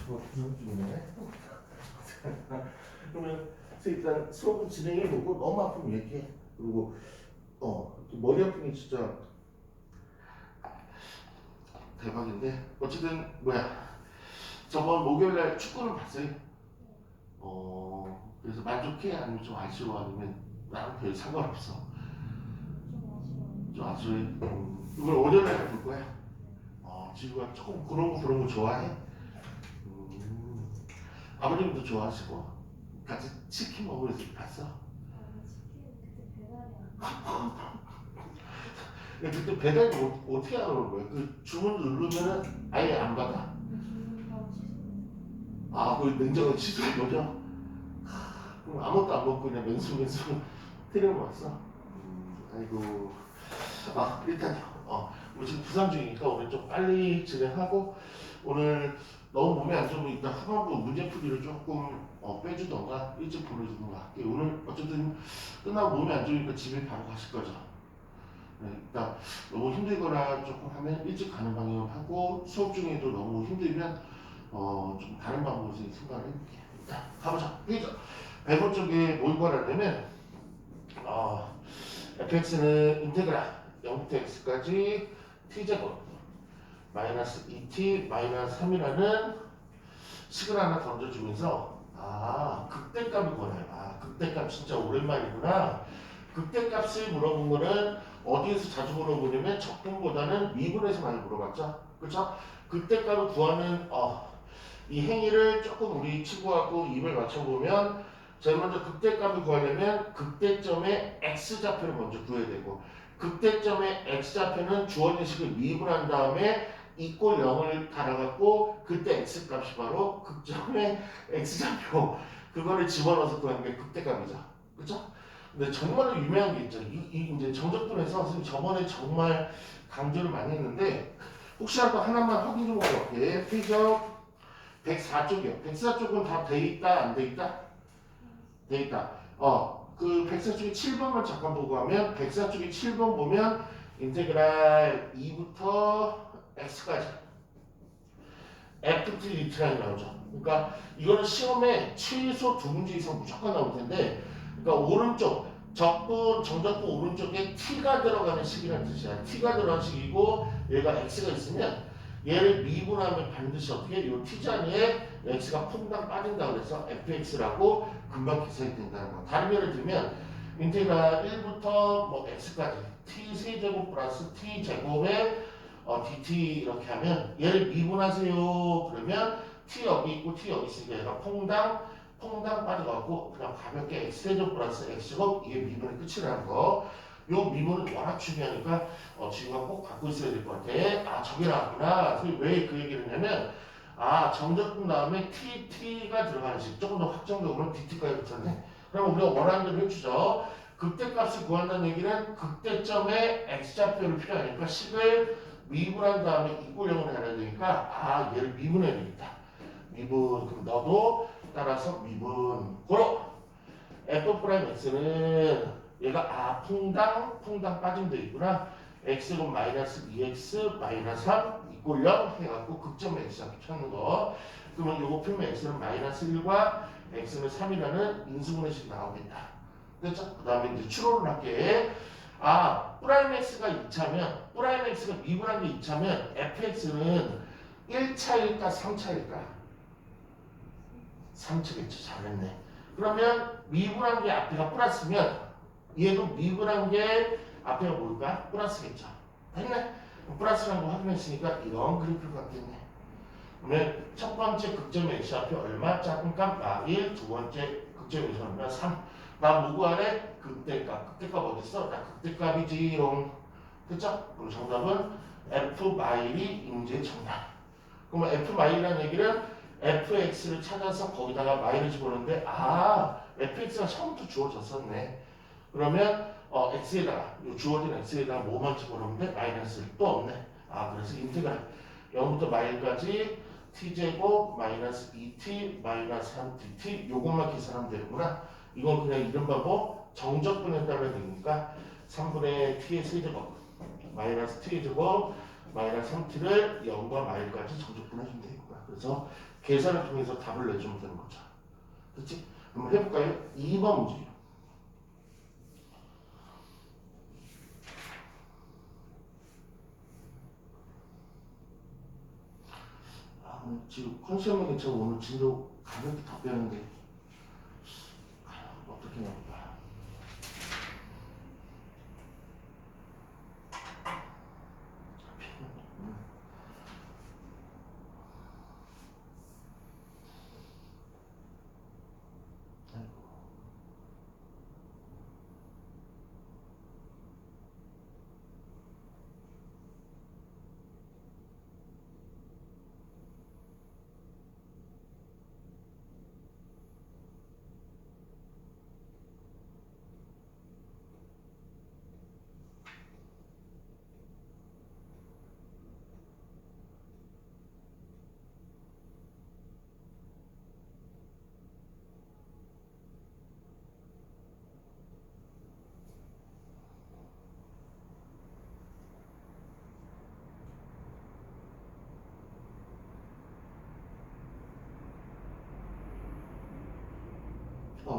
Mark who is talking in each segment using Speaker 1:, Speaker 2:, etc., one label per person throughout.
Speaker 1: 분석 중이네. 그러면 일단 수업을 진행해보고 너무 아프면 얘기해. 그리고 머리 아픈 게 진짜 대박인데 어쨌든 뭐야 저번 목요일날 축구는 봤어요. 그래서 만족해? 아니면 좀 아쉬워? 아니면 나랑 별 상관없어? 좀 아쉬워. 이걸 월요일날 볼 거야. 지구가 조금 그런 거 좋아해? 아버님도 좋아하시고 같이 치킨 먹으러 집 갔어? 그때 배달이 어떻게 하는 거야? 그 주문 누르면 아예 안 받아? 그 냉장고 취소한 거죠? 그럼 아무것도 안 먹고 그냥 맹수맹수 때려 왔어? 아이고. 일단요. 우리 지금 부산 중이니까 오늘 좀 빨리 진행하고 오늘 너무 몸이 안 좋으면 일단 후반부 문제 풀이를 조금 빼주던가 일찍 보내주던가 할게요. 오늘 어쨌든 끝나고 몸이 안 좋으니까 집에 바로 가실 거죠. 네, 일단 너무 힘들거나 조금 하면 일찍 가는 방향을 하고 수업 중에도 너무 힘들면 좀 다른 방법으로 생각을 해볼게요. 일단 가보자. 그러니까 100번 쪽에 뭘 구하려면 fx는 인테그랄 0부터 x까지 t제곱 마이너스 2t 마이너스 3이라는 식을 하나 던져주면서 극대값을 구하래요. 극대값 진짜 오랜만이구나. 극대값을 물어본 거는 어디에서 자주 물어보냐면 적분보다는 미분에서 많이 물어봤죠. 그렇죠? 극대값을 구하는 이 행위를 조금 우리 친구하고 입을 맞춰보면 제일 먼저 극대값을 구하려면 극대점의 x좌표를 먼저 구해야 되고 극대점의 x좌표는 주어진 식을 미분한 다음에 이꼴 0을 달아갖고 그때 x값이 바로 극점의 x좌표 그거를 집어넣어서 구하는 게 극대값이죠. 그렇죠? 근데 정말 유명한 게 있죠. 이제 정적분에서 선생님 저번에 정말 강조를 많이 했는데 혹시라도 하나만 확인 좀 하고 갈게. 페이저 104쪽이요. 104쪽은 다 돼 있다, 안 돼 있다? 돼 있다. 그 104쪽에 7번만 잠깐 보고 하면 104쪽에 7번 보면 인테그랄 2부터 x까지 FT 리트라인 나오죠. 그러니까 이거는 시험에 최소 두 문제 이상 무조건 나올 텐데 그러니까 오른쪽 적분 정적분 오른쪽에 t가 들어가는 식이라는 뜻이야. t가 들어가는 식이고 얘가 x가 있으면 얘를 미분하면 반드시 어떻게 요 t자리에 x가 퐁당 빠진다 그래서 fx라고 금방 계산이 된다는 거. 다른 예를 들면 인테그랄 1부터 뭐 x까지 t 세제곱 플러스 t 제곱에 dt 이렇게 하면 얘를 미분하세요. 그러면 t 여기 있고 t 여기 있으니까 얘가 퐁당 빠져갖고 그냥 가볍게 x제곱 플러스 x제곱 이게 미분의 끝이라는 거. 요 미분은 워낙 중요하니까 지구가 꼭 갖고 있어야 될 것 같아. 저게 나왔구나. 왜 그 얘기를 했냐면 정적분 다음에 t가 들어가는 식 조금 더 확정적으로 dt까지 붙였네. 그럼 우리가 원하는 대로 해주죠. 극대값을 구한다는 얘기는 극대점의 x좌표를 필요하니까 식을 미분한 다음에 이꼴 0을 해야 되니까 얘를 미분해야 되겠다. 미분. 그럼 너도 따라서 미분. 고로 f'x는 얘가 퐁당 빠지면 되겠구나. x는 마이너스 2x 마이너스 3 이꼴 0 해갖고 극점 x좌표 찾는 거. 그러면 요거 풀면 x는 마이너스 1과 x는 3이라는 인수분해식 나오겠다. 됐죠? 그 다음에 이제 추론을 할게. 프라임 x가 2차면 프라임 x가 미분한 게 2차면 fx는 1차일까 3차일까? 3차겠죠. 잘했네. 그러면 미분한 게 앞에가 플러스면 얘도 미분한 게 앞에가 뭘까? 플러스겠죠. 됐네? 플러스라는 거 확인했으니까 이런 그래프가 같겠네. 그러면 첫 번째 극점의 x좌표 얼마? 작은 값 마1 두 번째 극점의 x좌표 얼마? 3 나 뭐 구하래? 극대값. 극대값 어딨어? 나 극대값이지롱. 그쵸? 그럼 정답은 F 마일이 인제 정답. 그러면 F 마일이라는 얘기는 fx를 찾아서 거기다가 마일을 집어넣는데 fx가 처음부터 주어졌었네. 그러면 x에다가 주어진 x에다가 뭐만 집어넣으면 돼? 마이너스 또 없네. 그래서 인테그랄 0부터 마일까지 t제곱 마이너스 2t 마이너스 3dt 요것만 계산하면 되는구나. 이건 그냥 이른바 뭐 정적분에 따라 되니까 3분의 t의 세제곱 마이너스 t의 제곱 마이너스 3t를 0과 마일까지 정적분해주면 되겠구나. 그래서 계산을 통해서 답을 내주면 되는 거죠. 그렇지? 한번 해볼까요? 2번 문제. 지금 컨시험은 괜찮고 오늘 진도 가볍게 더 빼는데 어떻게 나올까?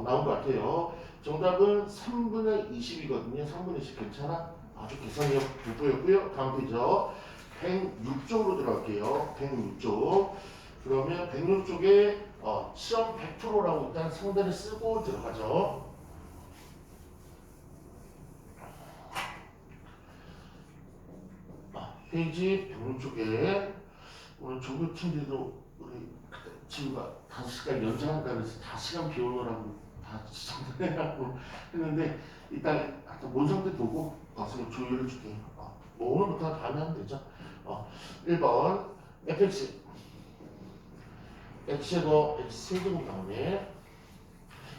Speaker 1: 나온 것 같아요. 정답은 3분의 20이거든요. 3분의 20 괜찮아? 아주 계산이 돋보였고요. 다음 페이지죠. 106쪽으로 들어갈게요. 106쪽. 그러면 106쪽에 시험 100%라고 일단 상대를 쓰고 들어가죠. 페이지 106쪽에 오늘 조교팀들도 우리 친구가 5시간 연장한다 그래서 5시간 비워놓으라고 다 정리하고 했는데 일단 원상태 보고 선생님 조율해 줄게요. 뭐 오늘부터 다음에 하면 되죠. 1번 fx x제곱 x 세제곱 나오네.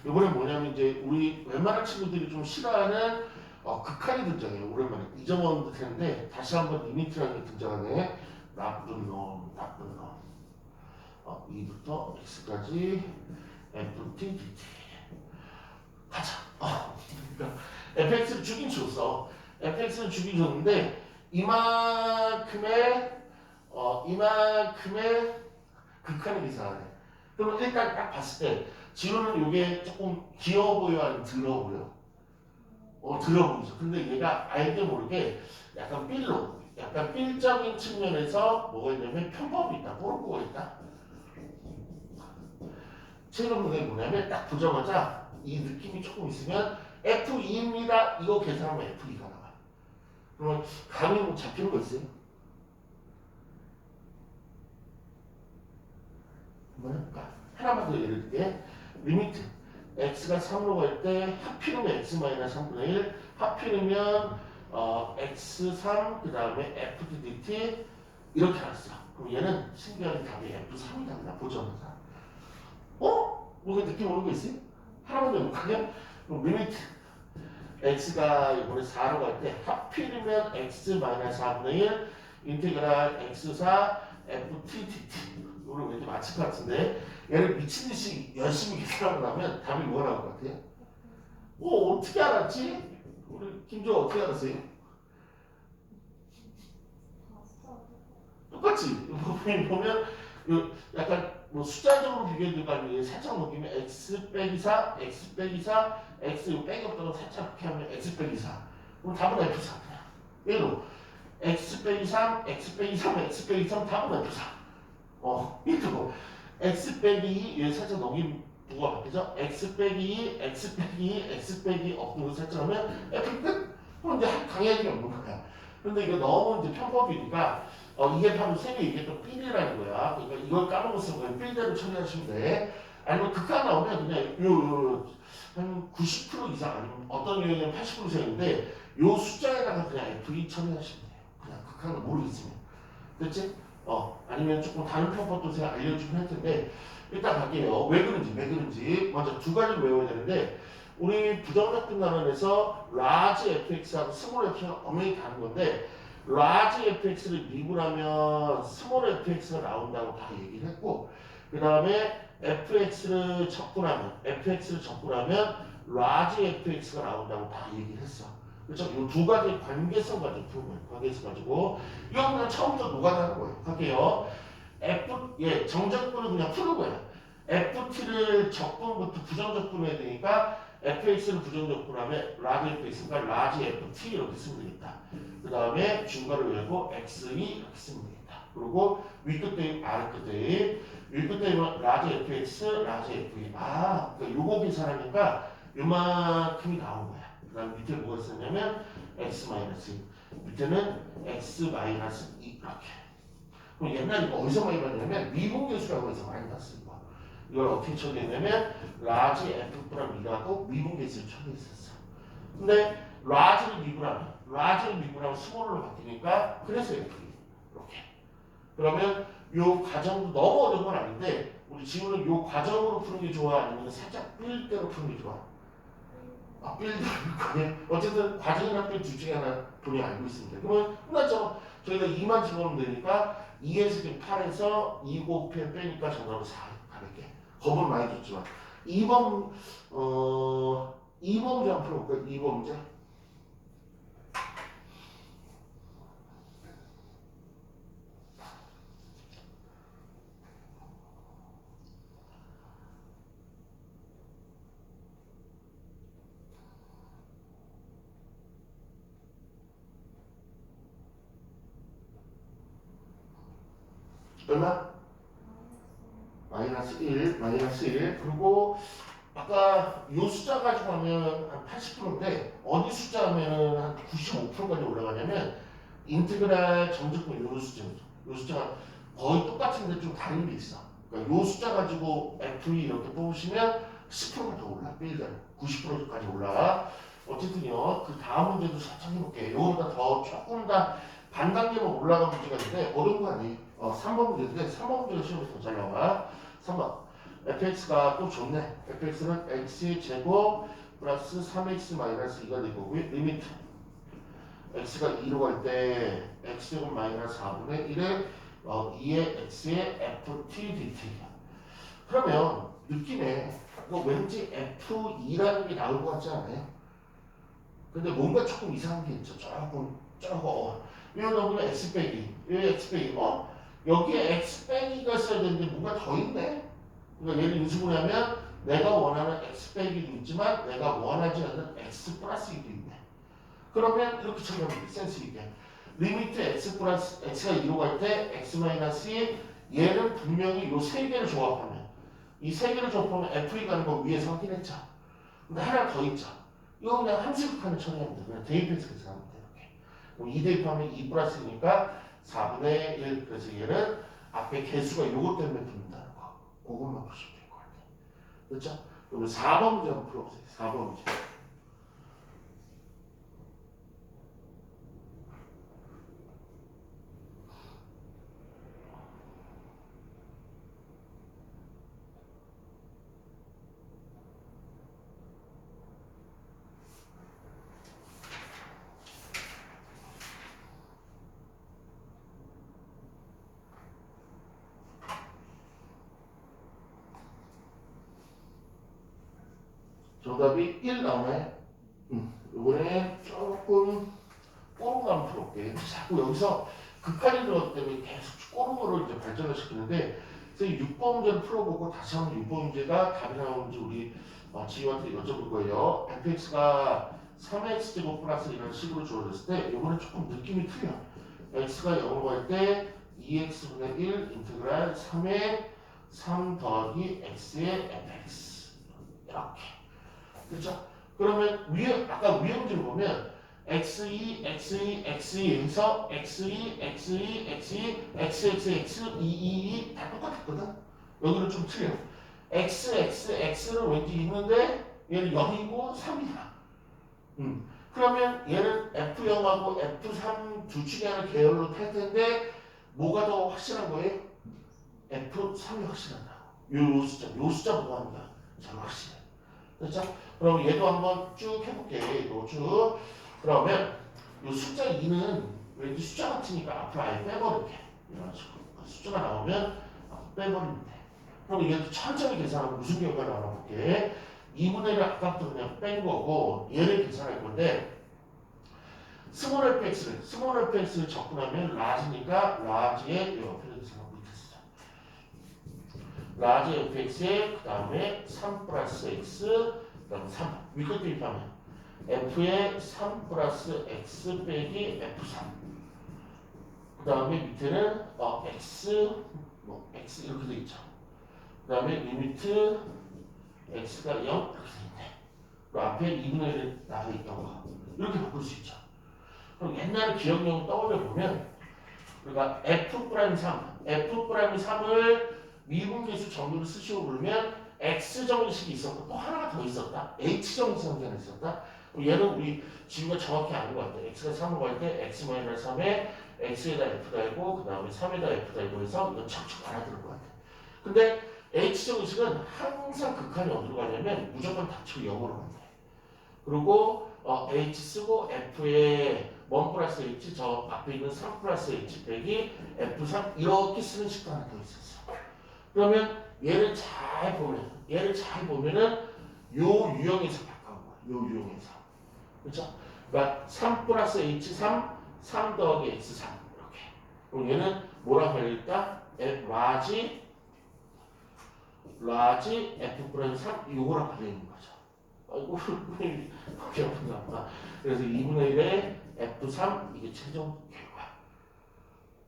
Speaker 1: 이번엔 뭐냐면 이제 우리 웬만한 친구들이 좀 싫어하는 극한이 등장해요. 오랜만에 잊어먹은 듯 했는데 다시 한번 리미트라는 게 등장하네. 나쁜 놈, 나쁜 놈. 2부터 x까지 ft dt 하자. 그러니까 fx를 주긴 줬어. fx는 주긴 줬는데 이만큼의 극한이 이상하네. 그럼 일단 딱 봤을 때 지호는 이게 조금 귀여워 보여 아니면 더러워 보여? 더러워 보이죠. 근데 얘가 알게 모르게 약간 삘로 약간 삘적인 측면에서 뭐가 있냐면 편법이 있다. 꼬르꼬가 있다. 최근 문제 뭐냐면 딱 보자마자 이 느낌이 조금 있으면 F2입니다. 이거 계산하면 F2가 나와요. 그러면 감이 뭐 잡히는 거 있어요? 한번 해볼까? 하나만 더 예를 들게. 리미트 x가 3으로 갈 때 하필이면 x-3분의 1 하필이면 x3 그 다음에 f(dt) 이렇게 알았어. 그럼 얘는 신기하게 답이 f3이다. 그냥 보자마자 뭔가 느낌 오는 거 있어요? 하나만 더 해볼까요? 그럼 리미트 x가 이번에 4로 갈 때 하필이면 x-4분의 1 인테그랄 x4 ft(dt) 이거를 왠지 맞힐 것 같은데 얘를 미친듯이 열심히 계산하고 나면 답이 뭐가 나올 것 같아요? 어떻게 알았지? 우리 김조 어떻게 알았어요? 똑같지? 보면 약간 뭐 숫자적으로 비교해도 아니고 살짝 넘기면 x 빼기 4, x 빼기 4, x 이거 빼기 없다고 살짝 이렇게 하면 x 빼기 4 그럼 답은 F4 그냥 얘로 x 빼기 3, x 빼기 3, x 빼기 3 답은 F4 이거 x 빼기 2 얘 살짝 넘기면 뭐가 바뀌죠? x 빼기 2, x 빼기 2, x 빼기 없는 거 살짝 하면 F 끝? 그럼 이제 강약이 없는 거야. 근데 이거 너무 이제 편법이니까 이게 바로 쌤이 얘기했던 삘이라는 거야. 그러니까 이걸 까먹었으면 그냥 삘대로 처리하시면 돼. 아니면 극한 나오면 그냥 한 90% 이상 아니면 어떤 경우에는 80% 이상인데 요 숫자에다가 그냥 F2 처리하시면 돼요. 그냥 극한을 모르겠으면. 됐지? 아니면 조금 다른 편법도 제가 알려주긴 할 텐데 일단 갈게요. 왜 그런지 먼저 두 가지를 외워야 되는데 우리 부정적분 단원에서 large fx하고 small fx가 엄연히 다른 건데 large fx를 미분하면 small fx가 나온다고 다 얘기를 했고 그 다음에 fx를 적분하면 large fx가 나온다고 다 얘기를 했어. 그렇죠? 이 두 가지 관계성 가지고 푸는 거예요. 관계성 가지고 이거 그냥 처음부터 노가다하는 거예요. 할게요. 정적분을 그냥 푸는 거예요. ft를 적분부터 부정적분해야 되니까 fx를 부정적분하면 라지 fx니까 라지 ft 이렇게 쓰면 되겠다. 그 다음에 중괄호 열고 x2 이렇게 쓰면 되겠다. 그리고 윗끝 대입 아래끝 대입 윗끝 대입은 라지 fx 라지 f2 그러니까 요거 계산하니까 요만큼이 나온 거야. 그 다음 밑에 뭐가 있었냐면 x-2 밑에는 x-2 이렇게. 그럼 옛날에 이거 어디서 많이 봤냐면 미분계수라고 해서 많이 봤어요. 이걸 어떻게 처리했냐면 라지 F랑 미라고 미분계수를 처리했었어. 근데 라지를 미분하면 스몰로 바뀌니까 그래서 이렇게. 그러면 요 과정도 너무 어려운 건 아닌데 우리 지금은 요 과정으로 푸는 게 좋아 아니면 살짝 빌대로 푸는 게 좋아? 빌대로 어쨌든 과정이랑 빌 둘 중에 하나 본인이 알고 있습니다. 그러면 끝났죠. 저희가 2만 집어넣으면 되니까 2에서 8에서 2 곱해 빼니까 정답은 4 가볍게. 겁은 많이 줬지만 2번 2번 문제 한번 풀어볼까요? 2번 문제. 얼마? 마이너스 1 그리고 아까 요 숫자 가지고 하면 한 80%인데 어디 숫자 하면 한 95%까지 올라가냐면 인테그랄 정적분 요 숫자죠. 요 숫자가 거의 똑같은데 좀 다른 게 있어. 그러니까 요 숫자 가지고 F2 이렇게 뽑으시면 10%가 더 올라. 빌드는 90%까지 올라. 어쨌든요. 그 다음 문제도 살짝 해볼게요. 요거보다 더 조금 더 반 단계만 올라간 문제가 있는데 어려운 거 아니에요. 3번 문제인데 3번 문제가 시험에서 더 잘 나와. 3번. fx가 또 좋네. fx는 x제곱 플러스 3x 마이너스 2가 되고 리미트 x가 2로 갈 때 x제곱 마이너스 4분의 1에 2의 x의 ft dt. 그러면 느낌에 왠지 f2라는 게 나올 것 같지 않아요? 근데 뭔가 조금 이상한 게 있죠. 조금 이거 x 빼기 여기 x 빼기 여기에 x 빼기가 있어야 되는데 뭔가 더 있네. 그러니까 얘를 인수분해하면 내가 원하는 x 빼기도 있지만 내가 원하지 않는 x 플러스 2도 있네. 그러면 이렇게 처리하면 돼. 센스 있게. 리미트 x 플러스 x가 2로 갈 때 x 마이너스 2 얘는 분명히 요 세 개를 조합하면 이 세 개를 조합하면 f 가는 거 위에서 확인했죠. 근데 하나 더 있죠. 이거 그냥 함수극한을 처리하면 돼. 그냥 대입해서 계산하면 돼. 이렇게. 그럼 2 대입하면 2 플러스니까 4분의 1. 그래서 얘는 앞에 개수가 요것 때문에 붙는다는 거. 그것만 보시면 될 것 같아요. 그렇죠? 그러면 4번 문제 한번 풀어보세요. 4번 문제. 정답이 1 나오네. 이번에 조금 꼬른 거 한번 풀어볼게. 자꾸 여기서 극한이 들어가기 때문에 계속 꼬른 거를 이제 발전을 시키는데 그래서 6번 문제를 풀어보고 다시 한번 6번 문제가 답이 나오는지 우리 지희한테 여쭤볼 거예요. fx가 3x제곱 플러스 이런 식으로 주어졌을 때 이번에 조금 느낌이 틀려. x가 0으로 갈 때 2x분의 1 인테그랄 3의 3 더하기 x의 fx 이렇게. 그렇죠? 그러면 아까 위에 문제를 보면 x2, x2, x2에서 x2, x2, x2, xxx, 222 다 똑같았거든? 여기는 좀 틀려. x, x, x는 왠지 있는데 얘는 0이고 3이다. 그러면 얘는 F0하고 F3 둘 중에 하나 계열로 탈 텐데 뭐가 더 확실한 거예요? F3이 확실하다고. 요 숫자 보고 하는 거야. 잘 확실해. 그렇죠? 그럼 얘도 한번 쭉 해볼게. 이거 쭉. 그러면 이 숫자 2는 왠지 숫자 같으니까 앞으로 아예 빼버릴게. 이런 식으로. 숫자가 나오면 빼버리면 돼. 그럼 얘도 천천히 계산하면 무슨 결과가 나오나 볼게. 2분의 1을 아까부터 그냥 뺀 거고 얘를 계산할 건데 스몰 fx를 접근하면 라지니까 라지의 옆에 있는 밑에 쓰자. 라지 fx에 그 다음에 3 플러스 x 그 다음에 3 위끝 대입하면 f에 3 플러스 x 빼기 f3 그 다음에 밑에는 x 뭐 x 이렇게 돼 있죠. 그 다음에 리미트 x가 0 이렇게 돼 있네. 그 앞에 2분의 1 나가 있다고 이렇게 바꿀 수 있죠. 그럼 옛날 기억력 떠올려 보면 우리가 F'3을 미분계수 정리로 쓰시고 그러면 X 정식이 있었고 또 하나가 더 있었다. H 정식이 하나 있었다. 얘는 우리 지우가 정확히 아는 것 같아. X가 3으로 갈 때 X-3에 X에다 F 달고 그 다음에 3에다 F 달고 해서 이건 척척 알아들을 것 같아. 근데 H 정식은 항상 극한이 어디로 가냐면 무조건 닫히고 0으로 간다. 그리고 H 쓰고 F에 1 플러스 H 저 앞에 있는 3 플러스 H 빼기 F3 이렇게 쓰는 식도 하나 더 있었어. 그러면 얘를 잘 보면은 요 유형에서 바꿔온 거야. 요 유형에서. 그렇죠? 그러니까 3 플러스 H3 3 더하기 X3 이렇게. 그럼 얘는 뭐라고 걸릴까? 라지 F 프라임 3 요거랑 걸려 있는 거죠. 아이고 기억나 보다. 그래서 2분의 1에 F3 이게 최종 결과.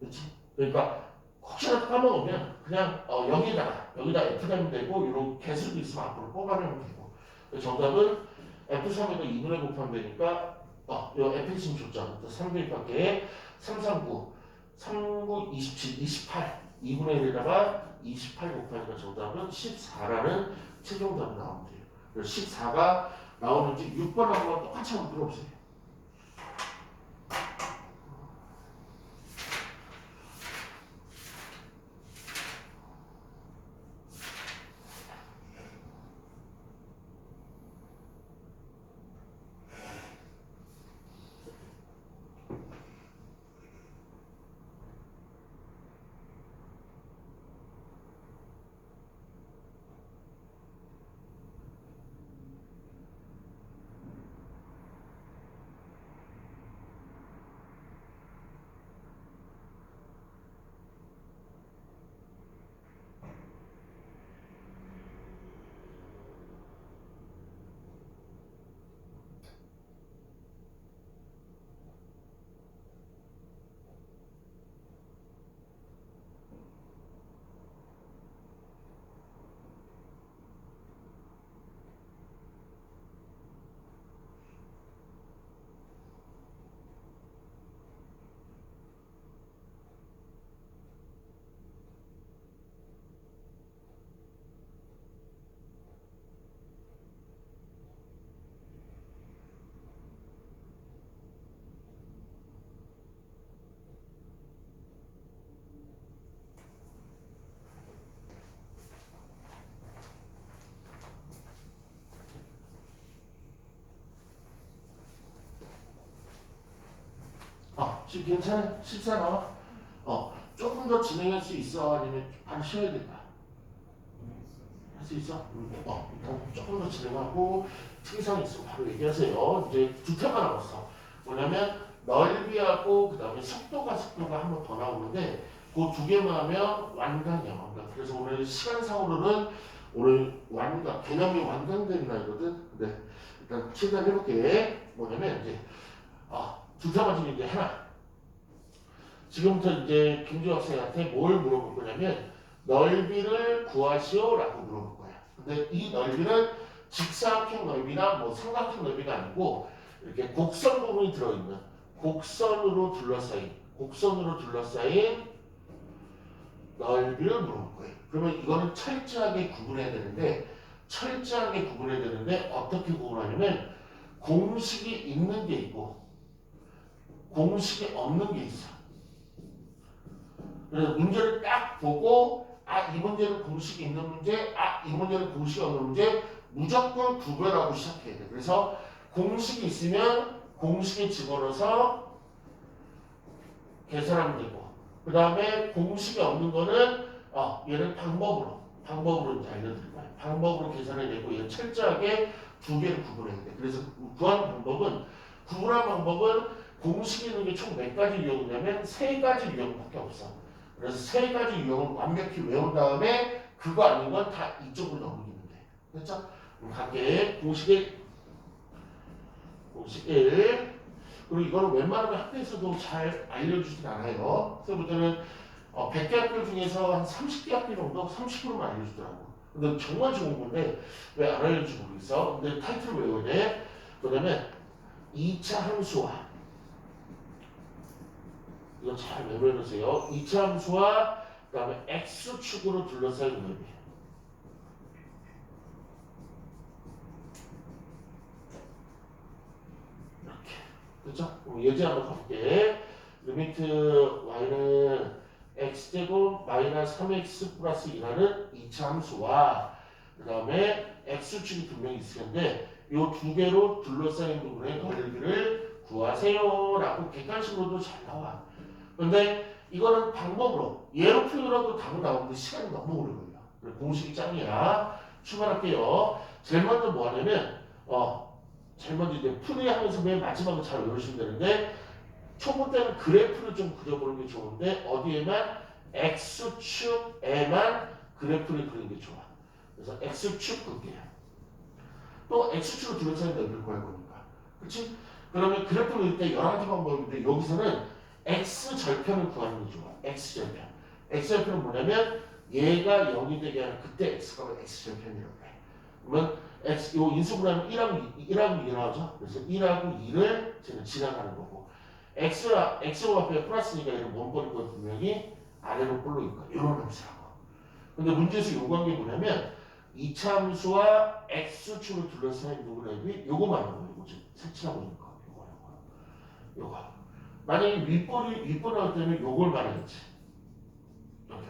Speaker 1: 그렇지? 그러니까 혹시라도 까먹으면 그냥 여기다 F 달면 되고 이런 개수도 있으면 앞으로 뽑아내면 되고. 정답은 F3에도 2분의 곱하면 되니까 요 F1 줬죠. 3 대입할게 339 39 27 28 2분의 1에다가 28 곱하니까 정답은 14라는 최종답이 나오면 돼요. 14가 나오는지 6번하고 똑같이 한번 들어보세요. 지금 괜찮아? 14 나와? 조금 더 진행할 수 있어? 아니면 바로 쉬어야 된다? 할 수 있어? 일단 조금 더 진행하고 특이사항 있으면 바로 얘기하세요. 이제 두 테마 남았어. 뭐냐면 넓이하고 그 다음에 속도가 한 번 더 나오는데 그 두 개만 하면 완강이야, 완강. 그래서 오늘 시간상으로는 오늘 개념이 완강된 날이거든. 근데 일단 최대한 해볼게. 뭐냐면 이제 두 테마 중에 이제 하나. 지금부터 이제 김주 학생한테 뭘 물어볼 거냐면 넓이를 구하시오라고 물어볼 거야. 근데 이 넓이는 직사각형 넓이나 뭐 삼각형 넓이가 아니고 이렇게 곡선 부분이 들어있는 곡선으로 둘러싸인 넓이를 물어볼 거예요. 그러면 이거는 철저하게 구분해야 되는데 어떻게 구분하냐면 공식이 있는 게 있고 공식이 없는 게 있어. 그래서 문제를 딱 보고 이 문제는 공식이 있는 문제, 이 문제는 공식이 없는 문제 무조건 구별하고 시작해야 돼. 그래서 공식이 있으면 공식에 집어넣어서 계산하면 되고 그 다음에 공식이 없는 거는 얘는 방법으로 이제 알려드릴 거예요. 방법으로 계산해내고 얘는 철저하게 두 개를 구분해야 돼. 그래서 구분한 방법은 공식에 있는 게 총 몇 가지 유형이냐면 세 가지 유형밖에 없어. 그래서 세 가지 유형을 완벽히 외운 다음에 그거 아닌 건 다 이쪽으로 넘기면 돼. 그렇죠? 각계 공식 1. 그리고 이거는 웬만하면 학교에서도 잘 알려주진 않아요. 선생님들은 100개 학교 중에서 한 30개 학교 정도, 30%만 알려주더라고. 근데 정말 좋은 건데 왜 안 알려주지 모르겠어. 근데 타이틀 외워야 돼. 그다음에 2차 함수화. 이거 잘 외워놓으세요. 2차 함수와 그다음에 x축으로 둘러싸인 넓이. 이렇게. 그렇죠? 예제 한번 가볼게. 리미트 y는 x제곱 마이너스 3x 플러스 2라는 2차 함수와 그 다음에 x축이 분명히 있을 텐데 이 두 개로 둘러싸인 부분의 넓이를 구하세요 라고 객관식으로도 잘 나와. 근데 이거는 방법으로 예로 표현하고 답은 나오는데 시간이 너무 오래 걸려. 그래, 공식이 짱이야. 출발할게요. 제일 먼저 뭐 하냐면 제일 먼저 이제 풀이하면서 맨 마지막에 잘 외우시면 되는데 초보 때는 그래프를 좀 그려보는 게 좋은데 어디에만 x축에만 그래프를 그리는 게 좋아. 그래서 x축 그게요. 또 x축을 둘러싸인 넓이를 구할 거니까. 그렇지? 그러면 그래프를 그릴 때 여러 가지 방법인데 여기서는 x절편을 구하는 게 좋아. x절편. x절편은 뭐냐면 얘가 0이 되게 하는 그때 x값을 x절편이라고 해. 그러면 x 요 인수분해하면 1하고 2 나오죠. 그래서 1하고 2를 쟤는 지나가는 거고 x와 앞에 플러스니까 얘는 원본일 거 분명히 아래로 볼로 있고 이런 함수라고. 근데 문제에서 요구한 게 뭐냐면 2차 함수와 x축을 둘러싸인 부분의 요거 말하는 거예요. 요거 지금 색칠하고 있는 거. 요거. 만약에 윗번 나올 때는 요걸 말하겠지. 여기.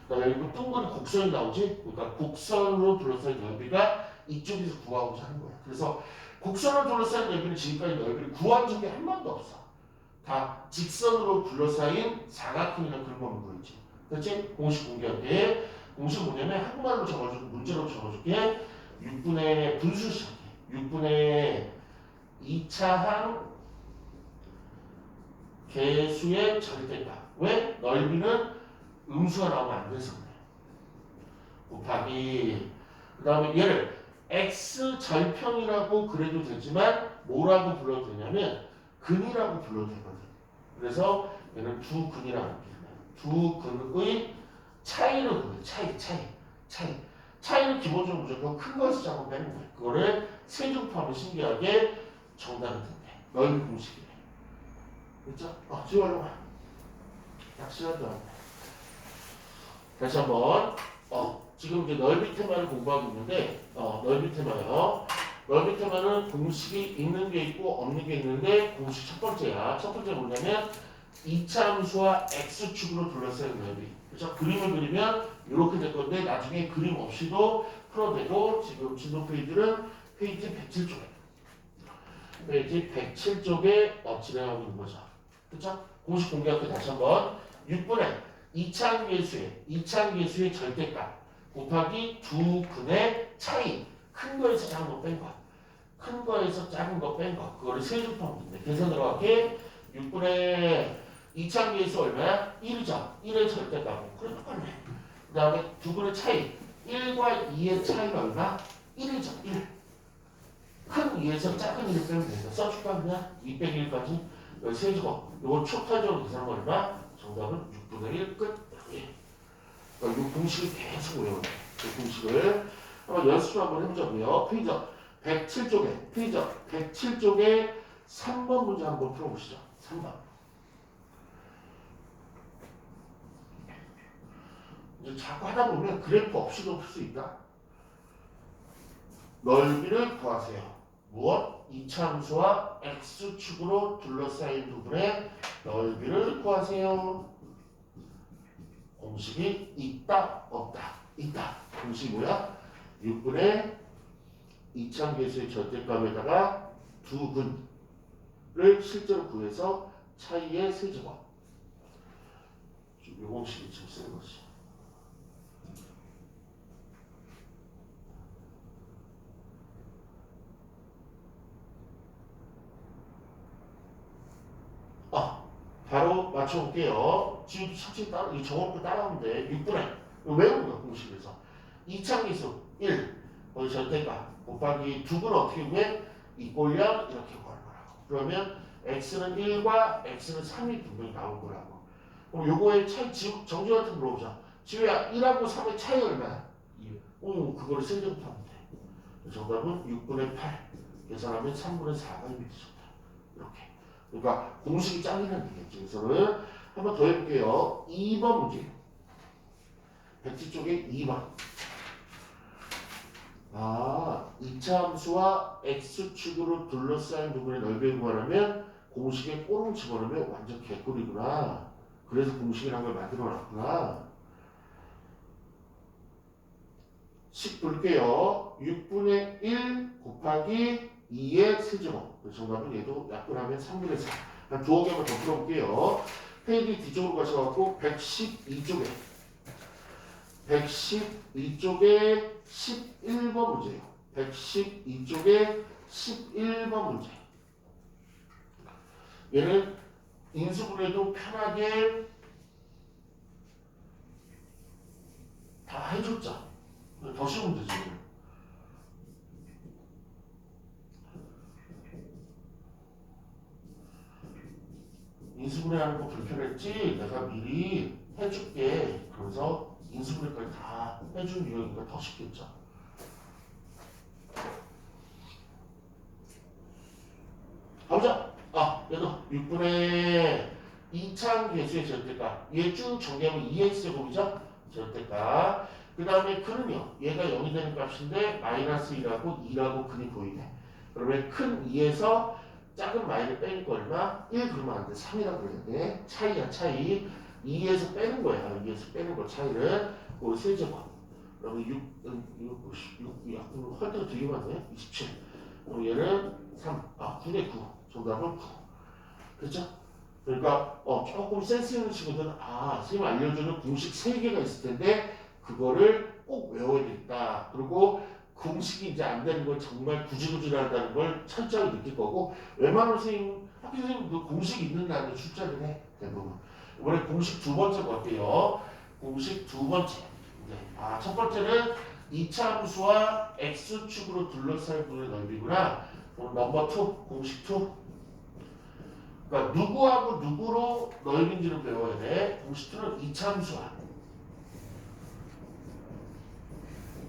Speaker 1: 그다음에 여기 둥그리 곡선이 나오지. 그러니까 곡선으로 둘러싸인 넓이가 이쪽에서 구하고자 하는 거야. 그래서 곡선으로 둘러싸인 넓이는 지금까지 넓이를 구한 적이 한 번도 없어. 다 직선으로 둘러싸인 사각형이나 그런 거만 보이지. 그렇지? 공식 공개할게. 공식 뭐냐면 한국말로 적어줄게. 문제로 적어줄게. 6분의 분수 시작해. 6분의 2차항 개수의 절대값. 왜? 넓이는 음수가 나오면 안 돼서 그래. 곱하기 그 다음에 얘를 x절편이라고 그래도 되지만 뭐라고 불러도 되냐면 근이라고 불러도 되거든. 그래서 얘는 두 근이라고 합니다. 두 근의 차이를 보여. 차이는 기본적으로 무조건 큰 거에서 작은 거 빼는 거야. 그거를 세중파하면 신기하게 정답이 된대. 넓이 공식이래. 그렇죠? 지워요. 딱 시간도 다시 한번 지금 이제 넓이 테마를 공부하고 있는데 넓이 테마요. 넓이 테마는 공식이 있는 게 있고 없는 게 있는데 공식 첫 번째야. 첫 번째 뭐냐면 2차 함수와 x축으로 둘러싸인 넓이. 그렇죠? 그림을 그리면 이렇게 될 건데 나중에 그림 없이도 풀어도 되고 지금 진도 페이지는 페이지 107쪽에 페이지 107쪽에 진행하고 있는 거죠. 그렇죠? 공식 공개할 때 다시 한번 6분의 2차항 계수의 절대값 곱하기 두 근의 차이. 큰 거에서 작은 거 뺀 거. 큰 거에서 작은 거 뺀 거. 그거를 세제곱하면 계산으로 할게. 6분의 2차항 계수 얼마야? 1이죠. 1의 절대값. 그래 똑같네. 그 다음에 두 근의 차이. 1과 2의 차이는 얼마? 1이죠. 1. 큰 2에서 작은 1을 빼면 됩니다. 써줄까 그냥? 2 빼기 1까지. 여기 세제곱. 이걸 초타적으로 계산하면 얼마? 정답은 6분의 1 끝. 예. 이 공식을 계속 외워요. 이 공식을 한번 연습 좀 한번 해보자고요. 페이지 107쪽에 3번 문제 한번 풀어보시죠. 3번. 이제 자꾸 하다 보면 그래프 없이도 풀 수 있다. 넓이를 구하세요. 무엇? 2차 함수와 x축으로 둘러싸인 부분의 넓이를 구하세요. 공식이 있다 없다. 있다. 공식이 뭐야? 6분의 2차 계수의 절대값에다가 두 근을 실제로 구해서 차이의 세제곱. 이 공식이 지금 쓰는 거지. 맞춰볼게요. 지금 천천히 따라, 이 정원표 따라하면 돼. 6분의 외우는 거 공식에서. 이차계수 1, 거기 절대값 곱하기 2는 어떻게 구해? 이꼴량 이렇게 구하는 거라고. 그러면 x는 1과 x는 3이 분명히 나올 거라고. 그럼 요거의 차이, 정지한테 물어보자. 지우야 1하고 3의 차이 얼마야? 2. 그거를 세제곱하면 돼. 정답은 6분의 8. 계산하면 3분의 4가 이렇게 좋다. 이렇게. 그러니까 공식이 짱이라는 얘기겠죠. 그래서는 한번 더 해볼게요. 2번 문제. 백지 쪽에 2번. 이차 함수와 x축으로 둘러싸인 부분의 넓이를 구하려면 공식에 꼬름 집어넣으면 완전 개꿀이구나. 그래서 공식이라는 걸 만들어놨구나. 식 볼게요. 6분의 1 곱하기 2의 세제곱. 정답은 얘도 약분하면 3분의 4. 한 두어 개만 더 풀어볼게요. 페이지 뒤쪽으로 가셔갖고 112쪽에 11쪽에 문제예요. 112쪽에 11번 문제. 얘는 인수분해도 편하게 다 해줬죠. 더 쉬운 문제지. 인수분해하는 거 불편했지? 내가 미리 해줄게. 그래서 인수분해까지 다 해준 유형이니까 더 쉽겠죠. 가보자. 얘도 6분의 2차항 계수의 절대값. 얘 쭉 정리하면 2x제곱이죠? 절대값. 그 다음에 큰은요. 얘가 0이 되는 값인데 마이너스 1하고 2라고 근이 보이네. 그러면 큰 2에서 작은 마이를 빼는 거 얼마? 1 그러면 안 돼. 3이라고 그래야 돼. 차이야 차이. 2에서 빼는 거야. 2에서 빼는 거 차이를. 그 세제곱. 그러면 6 약분 할 때가 되게 많네. 27. 그럼 얘는 3. 9네 9. 정답은 9. 그렇죠? 그러니까 조금 센스 있는 친구들은 선생님 알려주는 공식 3개가 있을 텐데 그거를 꼭 외워야 되겠다. 그리고 공식이 이제 안 되는 건 정말 구질구질하다는 걸 철저하게 느낄 거고 웬만하면 학교 선생님도 공식 있는 날도 출제를 해. 대부분. 이번에 공식 두 번째 볼게요. 공식 두 번째. 첫 번째는 2차 함수와 x축으로 둘러싸인 부분의 넓이구나. 그럼 넘버 2, 공식 2. 그러니까 누구하고 누구로 넓이인지를 배워야 돼. 공식 2는 2차 함수와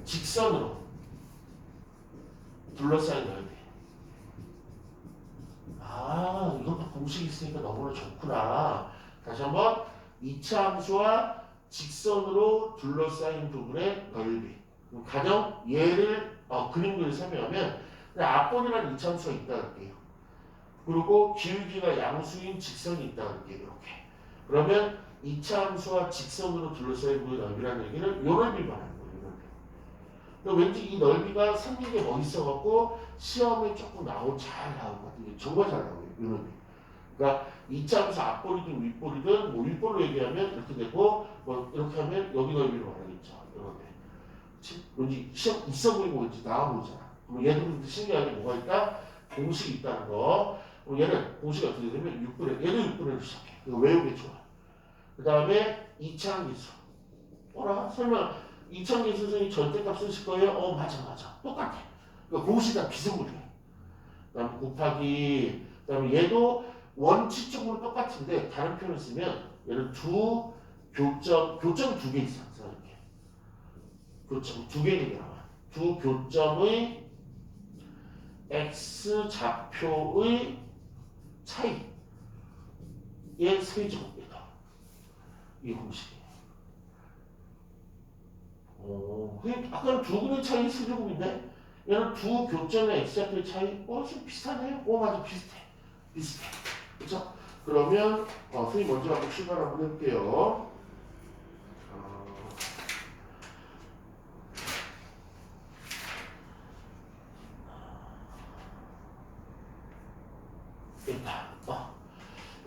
Speaker 1: 직선으로 둘러싸인 넓이. 이것도 공식이 있으니까 너무나 좋구나. 다시 한번 2차 함수와 직선으로 둘러싸인 부분의 넓이. 가령 얘를 그림으로 설명하면 앞번이라는 2차 함수가 있다 할게요. 그리고 기울기가 양수인 직선이 있다 할게요. 이렇게. 그러면 2차 함수와 직선으로 둘러싸인 부분의 넓이라는 얘기는 요 넓이를 말하는 거예요. 요 넓이. 왠지 이 넓이가 생긴 게 멋있어갖고 시험에 조금 잘 나올 것 같아요. 정말 잘 나와요. 요 넓이. 그러니까 2차 함수 앞볼이든 윗볼이든 뭐 윗볼로 얘기하면 이렇게 되고 뭐 이렇게 하면 여기 넓이를 말하겠죠. 이렇게. 왠지 시험 있어 보이고 왠지 나와 보이잖아. 그럼 얘도 신기하게 뭐가 있다? 공식이 있다는 거. 그럼 얘는 공식이 어떻게 되면 6분의 얘도 6분의로 시작해. 이거 외우기 좋아. 그 다음에 2차항 계수. 설마 2차항 계수 선생님이 절대값 쓰실 거예요? 맞아. 똑같아. 그러니까 공식이 다 비슷무리해. 그 다음에 곱하기. 그 다음에 얘도 원칙적으로 똑같은데 다른 표현을 쓰면 얘는 교점 두 개 있어. 이렇게. 교점 두 개는 나와. 두 교점의 x 좌표의 차이의 세제곱이다. 이 공식이에요. 아까는 두 근의 차이 세제곱인데 얘는 두 교점의 x 좌표의 차이 좀 비슷하네요. 맞아 비슷해. 그렇죠? 그러면 선생님 먼저 한번 출발 한번 해볼게요.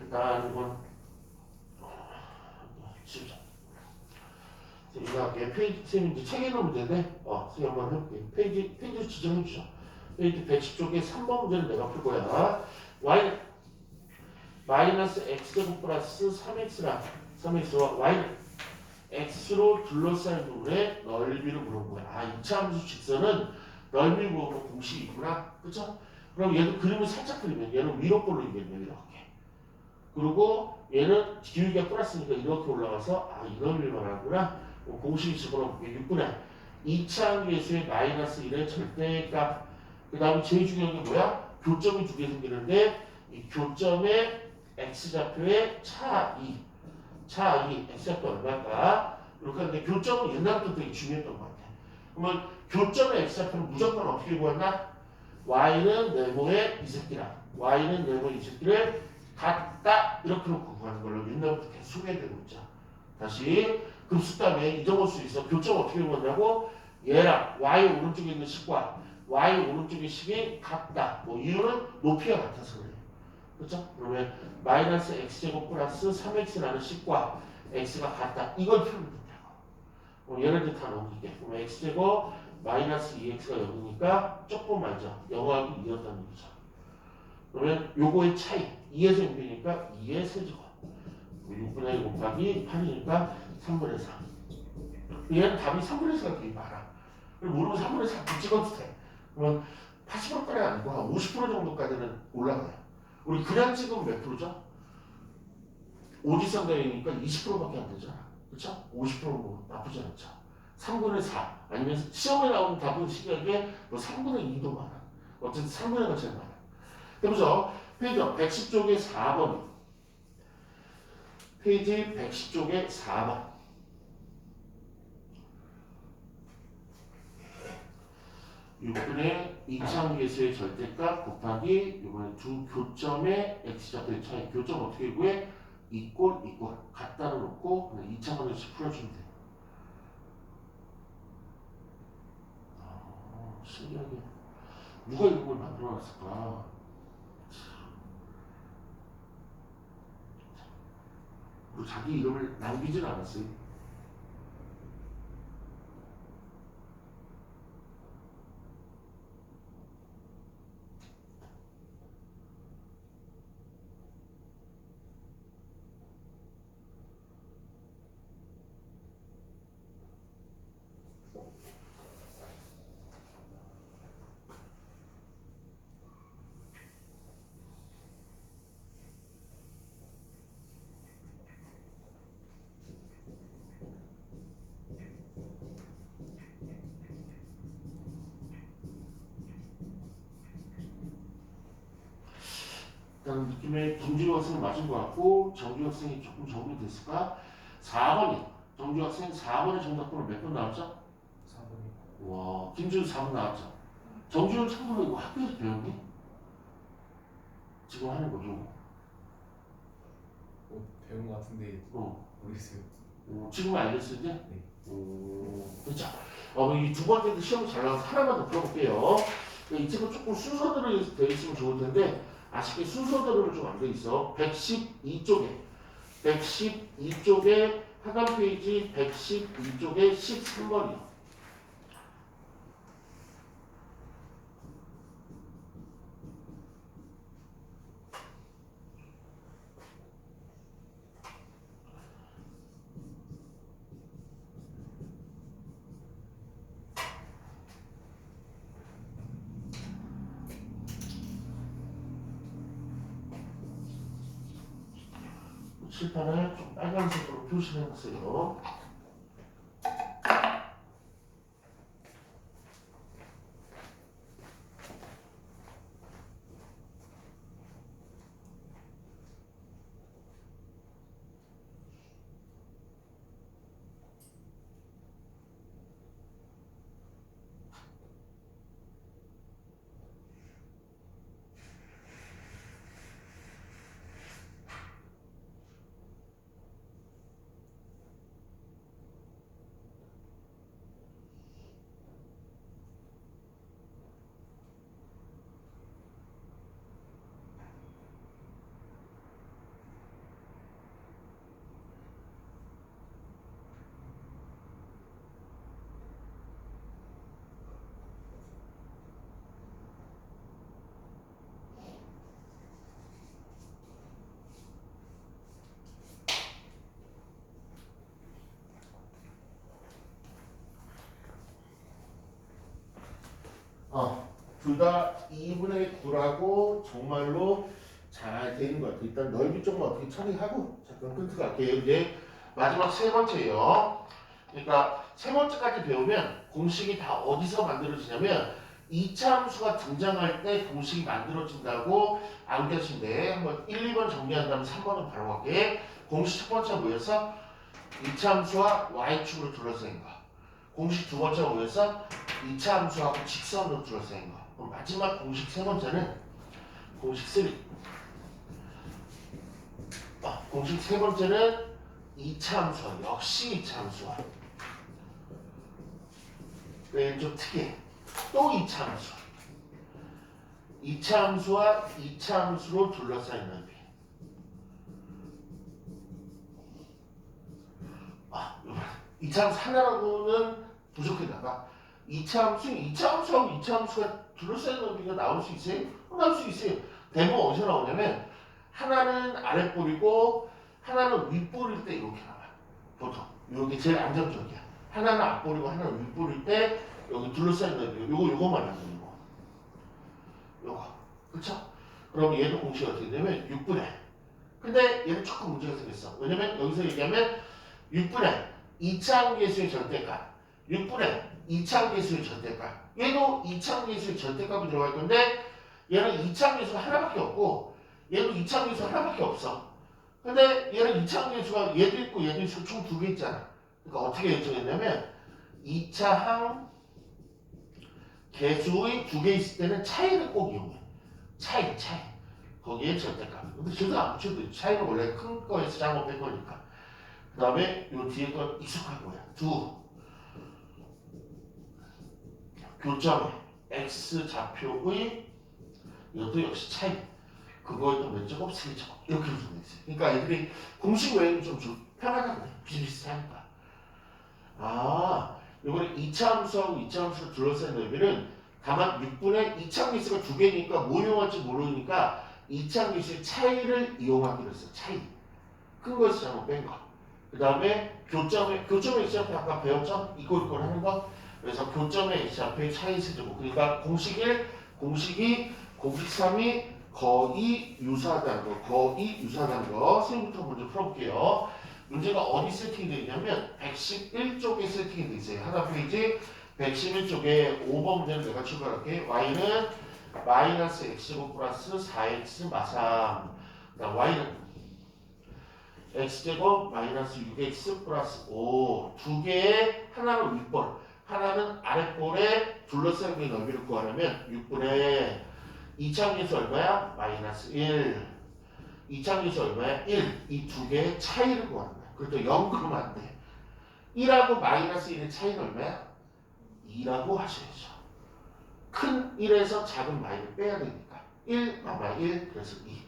Speaker 1: 일단 이건 지우자. 이거 페이지 선생님 이제 책에 놓으면 되는데 선생님 한번 해볼게요. 페이지 지정해주죠. 페이지 110쪽에 3번 문제를 내가 풀 거야. y 마이너스 x제곱 플러스 3x랑 3x와 y를 x로 둘러싸인 부분의 넓이를 물어본 거야. 아, 이차함수 직선은 넓이 구하는 공식이 있구나. 그쵸? 그럼 얘도 그림을 살짝 그리면 얘는 위로 볼로 이겠네. 이렇게. 그리고 얘는 기울기가 플러스니까 이렇게 올라가서 아, 이런 일만 하구나. 공식이 집어넣을게. 6분의 2차 계수의 마이너스 1의 절대값. 그 다음에 제일 중요한 게 뭐야? 교점이 두 개 생기는데 이 교점의 x좌표의 차이 x좌표 얼마일까? 이렇게 하는데 교점은 옛날부터 되게 중요했던 것 같아. 그러면 교점의 x좌표는 무조건 어떻게 구한다? y는 네모의 이 새끼랑 y는 네모의 이 새끼를 같다 이렇게 놓고 구하는 걸로 옛날부터 계속 소개되고 있죠. 다시 급수담에 잊어볼 수 있어. 교점 어떻게 구한다고? 얘랑 y 오른쪽에 있는 식과 y 오른쪽의 식이 같다. 뭐 이유는 높이가 같아서 그래요. 그렇죠? 그러면 마이너스 x제곱 플러스 3x라는 식과 x가 같다. 이걸 풀면 된다고. 얘네들 다 넘기게. 그러면 x제곱 마이너스 2x가 0이니까 조금 맞죠. 0하고 2였다는 거죠. 그러면 요거의 차이 2에서 6이니까 2의 세제곱 6분의 1 곱하기 8이니까 3분의 4. 얘는 답이 3분의 4가 되게 많아. 모르면 3분의 4 찍어도 돼. 그러면 80%까지 아니고 한 50% 정도까지는 올라가요. 우리 그냥 찍으면 몇 프로죠? 오지선다이니까 20%밖에 안 되잖아. 그렇죠? 50%뭐 나쁘지 않죠. 3분의 4 아니면 시험에 나오는 답은 신기하게 뭐 3분의 2도 많아. 어쨌든 3분의 4가 제일 많아. 해보죠. 페이지 110쪽에 4번. 페이지 110쪽에 4번. 6분의 2차함계수의 절대값 곱하기 이번에 두 교점의 x좌표의 차이. 교점 어떻게 구해? 이꼴 갖다를 놓고 그냥 2차함계수 풀어주면 돼요. 신기하게 누가 이걸 만들어놨을까? 그리고 자기 이름을 남기진 않았어요. 일단 느낌에 김준호 학생이 맞은 것 같고 정규 학생이 조금 정리됐을까? 4번이 정규 학생 4번의 정답번호 몇 번 나왔죠?
Speaker 2: 4번이.
Speaker 1: 와, 김준호 4번 나왔죠? 정규는 참고로 이거 학교에서 배웠니? 지금 하는 거죠?
Speaker 2: 배운 것 같은데 모르겠어요.
Speaker 1: 지금 알겠어 이제?
Speaker 2: 네.
Speaker 1: 그렇죠. 이 두 번째도 시험 잘 나와서 하나만 더 풀어볼게요. 이 책은 조금 순서대로 되어 있으면 좋을 텐데 아쉽게 순서대로는 좀 안 돼 있어. 112쪽에 하단 페이지 112쪽에 13번이요. 칠판을 좀 빨간색으로 표시해 놓으세요. 둘 다 2분의 9라고 정말로 잘 되는 것 같아요. 일단 넓이 쪽만 어떻게 처리하고 잠깐 끊고 갈게요. 이제 마지막 세 번째예요. 그러니까 세 번째까지 배우면 공식이 다 어디서 만들어지냐면 2차 함수가 등장할 때 공식이 만들어진다고 알고 계신데 한번 1, 2번 정리한 다음에 3번은 바로 갈게. 공식 첫 번째가 뭐였어? 2차 함수와 y축으로 둘러싸인 거. 공식 두 번째가 뭐였어? 2차 함수하고 직선으로 둘러싸인 거. 그럼 마지막 공식 세 번째는 공식 3. 공식 세 번째는 2차 함수와 역시 2차 함수와 얘는 좀 특이해. 또 2차 함수. 2차 함수와 2차 함수로 둘러싸인 넓이. 2차 함수 하나라고는 부족했나봐. 2차 함수하고 2차 함수가 둘러싸인 넓이가 나올 수 있어요? 나올 수 있어요. 대부분 어디서 나오냐면 하나는 아랫볼이고 하나는 윗볼일 때 이렇게 나와요. 보통. 이게 제일 안정적이야. 하나는 앞볼이고 하나는 윗볼일 때 여기 둘러싸인 넓이. 요거만 하는 거. 요거. 그쵸? 그럼 얘도 공식이 어떻게 되냐면 6분의. 근데 얘는 조금 문제가 생겼어. 왜냐면 여기서 얘기하면 6분의 2차함계수의 절대값, 6분의 2차함계수의 절대값. 얘도 2차함계수의 절대값이 들어갈 건데 얘는 2차함계수가 하나밖에 없고 얘도 2차함계수가 하나밖에 없어. 근데 얘는 2차함계수가 얘도 있고 얘도 있고 총 두 개 있잖아. 그러니까 어떻게 결정했냐면 2차항 계수의 두 개 있을 때는 차이를 꼭 이용해. 차이. 거기에 절대값. 근데 저도 안 붙여도 차이는 원래 큰 거에서 작은 거 뺀 거니까. 그 다음에 요 뒤에 건 익숙한 거야. 교점의 x 좌표의 이것도 역시 차이. 그거에 또 몇 제곱, 세 제곱 이렇게 구성돼 있어요. 그러니까 애들이 공식 외에는 좀 편하다 그래. 비슷비슷하니까. 이번에 2차 함수하고 2차 함수를 둘러싼 넓이는 다만 6분의 2차 함수가 두 개니까 뭐 이용할지 모르니까 2차 함수의 차이를 이용하기로 했어. 차이. 큰 거에서 잘못 뺀 거. 그 다음에 교점의 x좌표 아까 배웠죠? 이꼴 하는 거. 그래서 교점의 x좌표의 차이 세제곱. 그러니까 공식 1, 공식 2, 공식 3이 거의 유사하다는 거. 선생님부터 먼저 풀어볼게요. 문제가 어디 세팅되어 있냐면 111쪽에 세팅이 되어 있어요. 하나 페이지 111쪽에 5번 문제는 내가 출발할게. y는 마이너스 x제곱 플러스 4x 마삼. 그다음 y는 x제곱 마이너스 6x 플러스 5. 두 개의 하나는 윗볼, 하나는 아랫볼에 둘러싸인 게 넓이를 구하려면 6분의 2차함계수 얼마야? 마이너스 1. 2차함계수 얼마야? 1. 이 두 개의 차이를 구하는 거야. 그래도 0 그러면 안 돼. 1하고 마이너스 1의 차이는 얼마야? 2라고 하셔야죠. 큰 1에서 작은 마이를 빼야 되니까 1, 1, 그래서 2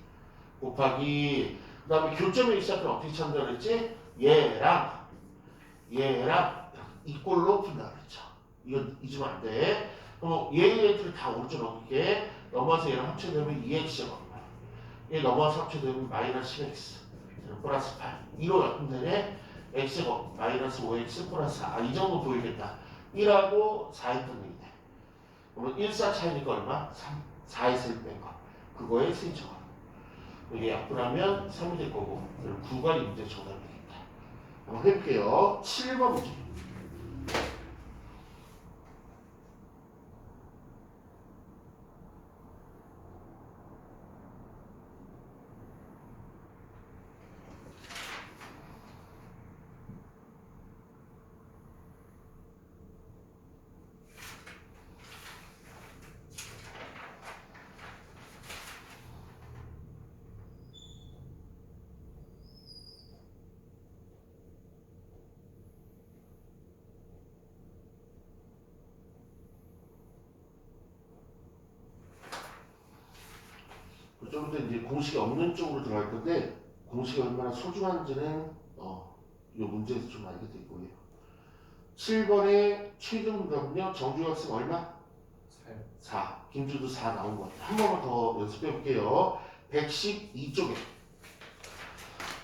Speaker 1: 곱하기 그 다음에 교점의 x좌표는 어떻게 찾는다고 그랬지? 얘랑 이 꼴로 푼다 그랬죠. 이건 잊으면 안 돼. 얘들을 다 오른쪽 넘길게. 넘어서 얘랑 합쳐되면 2x제곱, 얘 넘어서 합쳐되면 마이너스 10x 플러스 8. 2로 엮으면 되네. x제곱 마이너스 5x 플러스 4. 이 정도 보이겠다. 1하고 4 했던 얘기네. 그러면 1, 4 차이니까 얼마? 3. 4에서 1 뺀 거. 그거에 세제곱. 이게 약분하면 3이 될 거고 9가 이 문제 정답이 되겠다. 한번 해볼게요. 7번 문제. 좀 더 이제 공식이 없는 쪽으로 들어갈 건데 공식이 얼마나 소중한지는 이 문제에서 좀 알게 될 거예요. 7번의 최종 답은요. 정주 학생 얼마? 4. 김주도 4 나온 것 같아요. 한 번만 더 연습해 볼게요. 112쪽에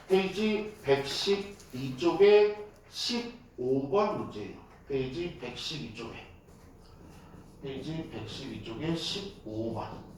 Speaker 1: 페이지 112쪽에 15번 문제예요. 페이지 112쪽에 페이지 112쪽에 15번.